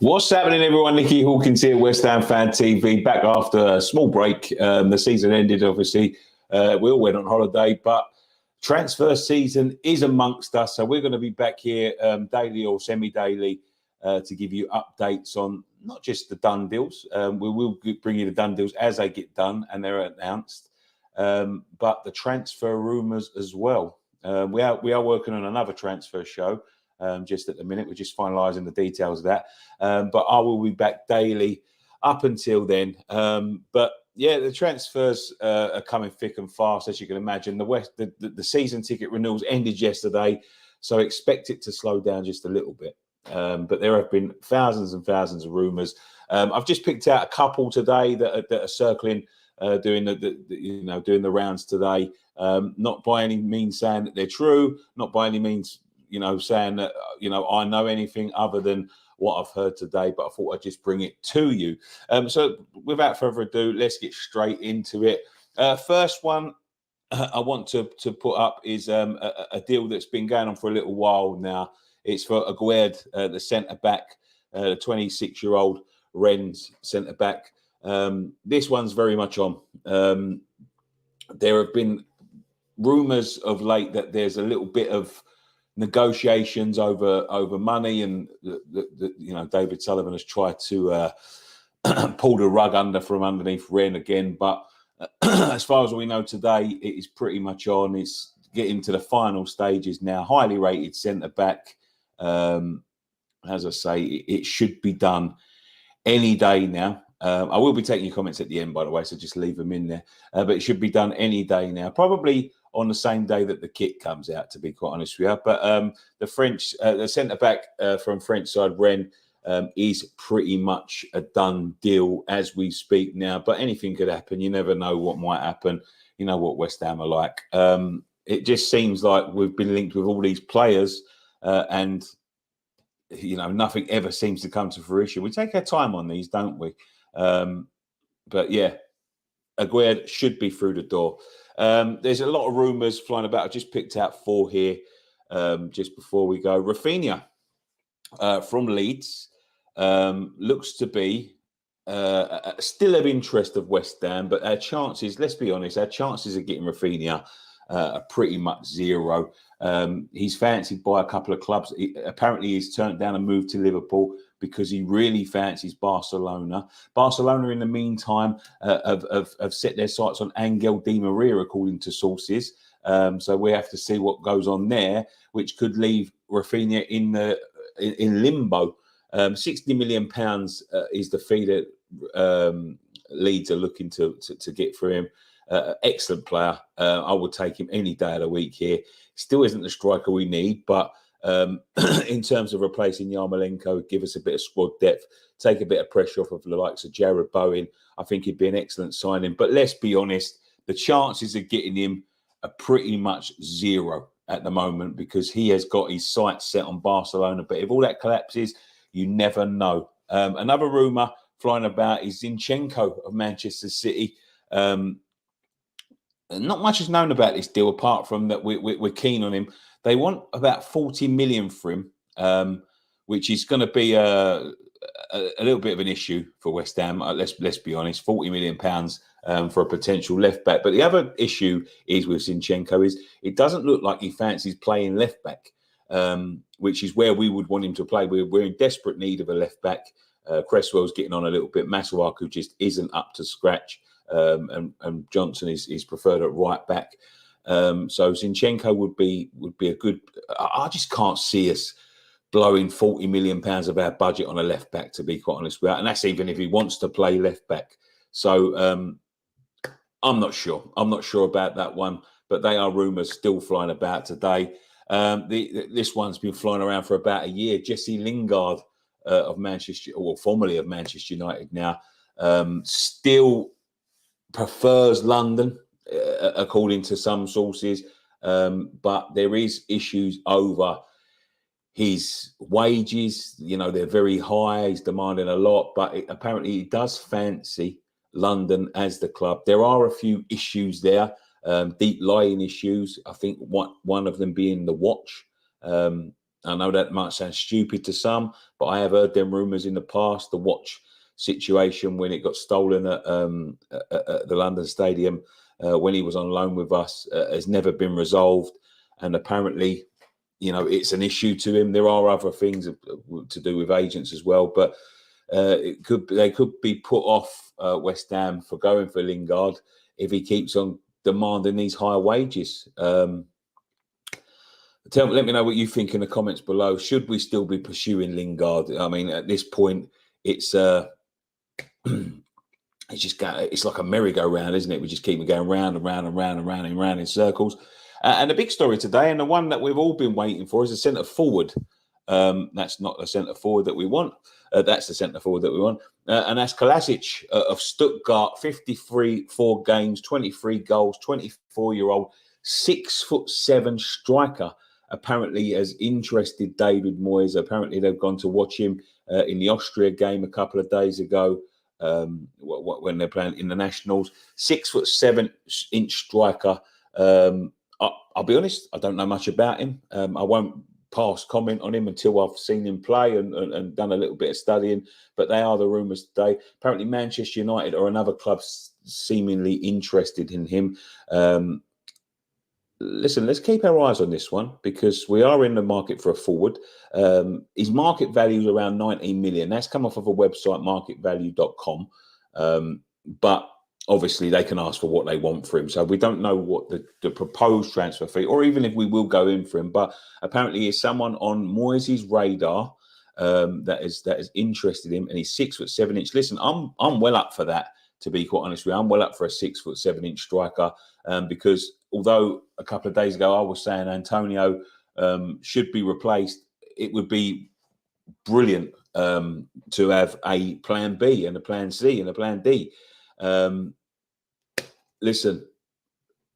What's happening, everyone? Nicky Hawkins here, West Ham Fan TV, back after a small break. The season ended, obviously. We all went on holiday, but transfer season is amongst us. So we're going to be back here daily or semi-daily to give you updates on not just the done deals. We will bring you the done deals as they get done and they're announced, but the transfer rumours as well. We are working on another transfer show. Just at the minute, we're just finalising the details of that. But I will be back daily up until then. But yeah, the transfers are coming thick and fast, as you can imagine. The season ticket renewals ended yesterday, so expect it to slow down just a little bit. But there have been thousands and thousands of rumours. I've just picked out a couple today that are circling, doing the rounds today. Not by any means saying that they're true. Not by any means saying that, I know anything other than what I've heard today, but I thought I'd just bring it to you. So without further ado, let's get straight into it. First one I want to put up is a deal that's been going on for a little while now. It's for Aguerd, the centre-back, the 26-year-old Rennes centre-back. This one's very much on. There have been rumours of late that there's a little bit of negotiations over money, and David Sullivan has tried to pull the rug from underneath Rennes again. But as far as we know today, it is pretty much on. It's getting to the final stages now. Highly rated centre back. As I say, it should be done any day now. I will be taking your comments at the end, by the way, so just leave them in there. But it should be done any day now. Probably on the same day that the kit comes out, to be quite honest with you. But the centre-back from French side, Rennes, is pretty much a done deal as we speak now. But anything could happen. You never know what might happen. You know what West Ham are like. It just seems like we've been linked with all these players and, nothing ever seems to come to fruition. We take our time on these, don't we? But yeah, Aguerd should be through the door. There's a lot of rumours flying about. I just picked out 4 here just before we go. Rafinha from Leeds looks to be still of interest of West Ham, but our chances, let's be honest, our chances of getting Rafinha are pretty much zero. He's fancied by a couple of clubs. Apparently, he's turned down a move to Liverpool because he really fancies Barcelona. Barcelona, in the meantime, have set their sights on Angel Di Maria, according to sources. So we have to see what goes on there, which could leave Rafinha in limbo. £60 million is the fee that Leeds are looking to get for him. Excellent player. I would take him any day of the week here. Still isn't the striker we need, but in terms of replacing Yarmolenko, give us a bit of squad depth, take a bit of pressure off of the likes of Jared Bowen. I think he'd be an excellent signing. But let's be honest, the chances of getting him are pretty much zero at the moment because he has got his sights set on Barcelona. But if all that collapses, you never know. Another rumour flying about is Zinchenko of Manchester City. Not much is known about this deal apart from that we're keen on him. They want about 40 million for him, which is going to be a little bit of an issue for West Ham. Let's be honest, 40 million pounds for a potential left back. But the other issue is with Zinchenko is it doesn't look like he fancies playing left back, which is where we would want him to play. We're in desperate need of a left back. Cresswell's getting on a little bit. Masuaku just isn't up to scratch. And Johnson is preferred at right back. So Zinchenko would be a good. I just can't see us blowing 40 million pounds of our budget on a left back, to be quite honest with you. And that's even if he wants to play left back. So I'm not sure. I'm not sure about that one. But they are rumours still flying about today. This one's been flying around for about a year. Jesse Lingard of Manchester, or formerly of Manchester United now, still prefers London, according to some sources, but there is issues over his wages. They're very high. He's demanding a lot, but apparently he does fancy London as the club. There are a few issues there, deep lying issues. I think one of them being the watch. I know that might sound stupid to some, but I have heard them rumours in the past. The watch situation when it got stolen at the London Stadium when he was on loan with us has never been resolved. And apparently, it's an issue to him. There are other things to do with agents as well, but they could be put off West Ham for going for Lingard if he keeps on demanding these higher wages. Let me know what you think in the comments below. Should we still be pursuing Lingard? I mean, at this point, it's it's like a merry-go-round, isn't it? We just keep going round and round and round and round and round in circles. And the big story today, and the one that we've all been waiting for, is a centre forward. That's not the centre forward that we want. That's the centre forward that we want, and that's Kolasinac of Stuttgart. 4 games, 23 goals, 24-year-old, 6'7" striker. Apparently has interested David Moyes. Apparently they've gone to watch him in the Austria game a couple of days ago when they're playing in the Nationals. 6'7" striker. I'll be honest, I don't know much about him. I won't pass comment on him until I've seen him play and done a little bit of studying. But they are the rumours today. Apparently Manchester United or another club seemingly interested in him. Listen, let's keep our eyes on this one because we are in the market for a forward. His market value is around 19 million. That's come off of a website, marketvalue.com. But obviously they can ask for what they want for him. So we don't know what the proposed transfer fee, or even if we will go in for him. But apparently he's someone on Moyes' radar that is interested in him, and he's 6'7". Listen, I'm well up for that, to be quite honest with you. I'm well up for a 6'7" striker because although a couple of days ago I was saying Antonio should be replaced, it would be brilliant to have a plan B and a plan C and a plan D. Listen,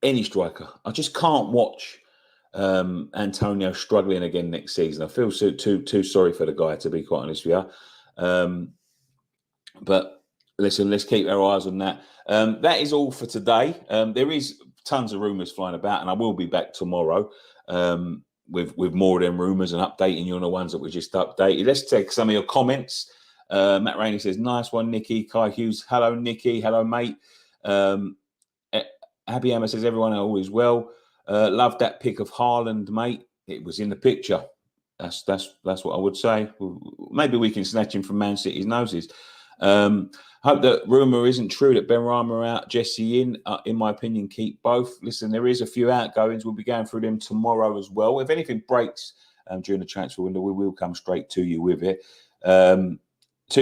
any striker, I just can't watch Antonio struggling again next season. I feel too sorry for the guy, to be quite honest with you. But listen, let's keep our eyes on that. That is all for today. There is tons of rumours flying about, and I will be back tomorrow with more of them rumours and updating you on the ones that we just updated. Let's take some of your comments. Matt Rainey says, nice one, Nicky. Kai Hughes, hello, Nicky. Hello, mate. Abby Hammer says, everyone always well. Love that pic of Haaland, mate. It was in the picture. That's what I would say. Maybe we can snatch him from Man City's noses. Hope that rumour isn't true that Benrahma out, Jesse in. In my opinion, keep both. Listen, there is a few outgoings. We'll be going through them tomorrow as well. If anything breaks during the transfer window, we will come straight to you with it. 2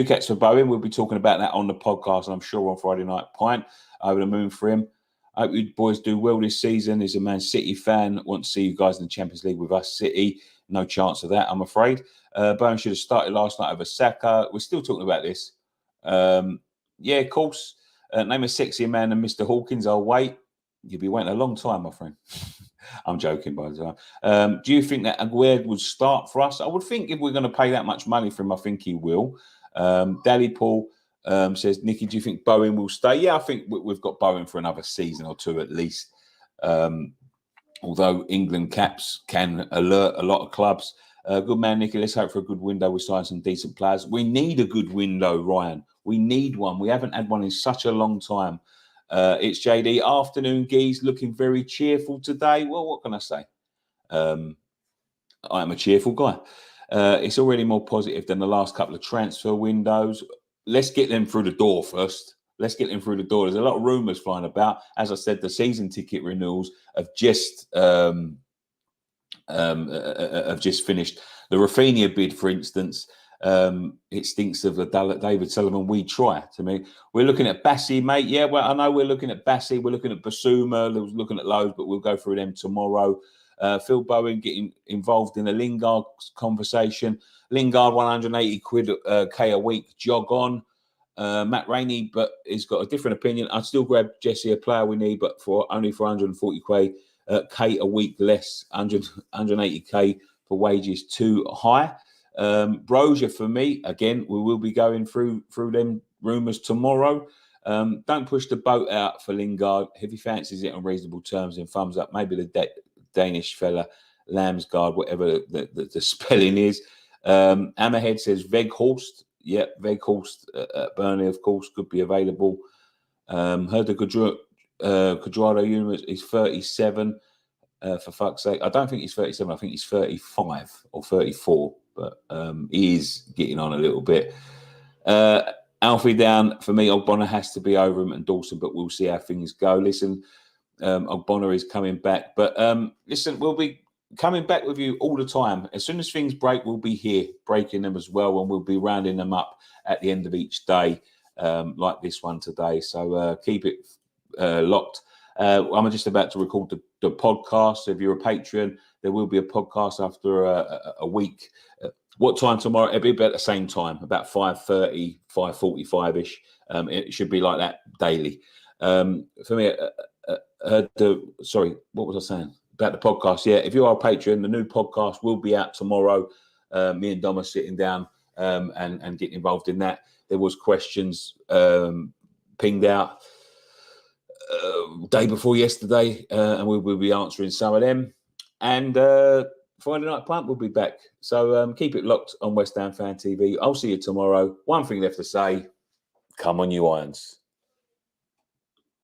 cats for Bowen. We'll be talking about that on the podcast, and I'm sure on Friday Night Pint. Over the moon for him. I hope you boys do well this season. He's a Man City fan. Want to see you guys in the Champions League with us, City. No chance of that, I'm afraid. Bowen should have started last night over Saka. We're still talking about this. Yeah, of course. Name a sexier man than Mr. Hawkins. I'll wait. You'll be waiting a long time, my friend. I'm joking, by the way. Do you think that Aguerd would start for us? I would think if we're going to pay that much money for him, I think he will. Dally Paul says, Nicky, do you think Bowen will stay? Yeah, I think we've got Bowen for another season or two at least. Although England caps can alert a lot of clubs. Good man, Nicky. Let's hope for a good window. We're signing some decent players. We need a good window, Ryan. We need one. We haven't had one in such a long time. It's JD. Afternoon, Geese. Looking very cheerful today. Well, what can I say? I am a cheerful guy. It's already more positive than the last couple of transfer windows. Let's get them through the door first. Let's get them through the door. There's a lot of rumours flying about. As I said, the season ticket renewals have just finished. The Rafinha bid, for instance, it stinks of the David Sullivan. We try. To me, we're looking at Bassi, mate. Yeah, well, I know we're looking at Bassi. We're looking at Basuma. We're looking at loads, but we'll go through them tomorrow. Phil Bowen getting involved in a Lingard conversation. Lingard, 180 quid K a week, jog on. Matt Rainey, but he's got a different opinion. I'd still grab Jesse, a player we need, but only for 140 K a week less, 180K for wages too high. Brozier for me, again, we will be going through them rumours tomorrow. Don't push the boat out for Lingard. If he fancies it on reasonable terms, then thumbs up. Maybe the Danish fella Lambsgaard, whatever the spelling is. Hammerhead says Veghorst. Yep, Veghorst at Burnley, of course, could be available. Heard the Cuadrado Universe is 37. For fuck's sake, I don't think he's 37. I think he's 35 or 34, but he is getting on a little bit. Alfie down for me. Ogbonna has to be over him and Dawson, but we'll see how things go. Listen, Ogbonna is coming back, but listen, we'll be coming back with you all the time. As soon as things break, we'll be here breaking them as well, and we'll be rounding them up at the end of each day, like this one today. So keep it locked. I'm just about to record the podcast. If you're a Patreon, there will be a podcast after a week. What time tomorrow? It'll be about the same time, about 5:30, 5:45-ish. It should be like that daily. For me, sorry, what was I saying? About the podcast. Yeah, if you are a Patreon, the new podcast will be out tomorrow. Me and Dom are sitting down and getting involved in that. There was questions pinged out day before yesterday, and we will be answering some of them. And Friday Night Punt will be back. So keep it locked on West Ham Fan TV. I'll see you tomorrow. One thing left to say, come on, you Irons.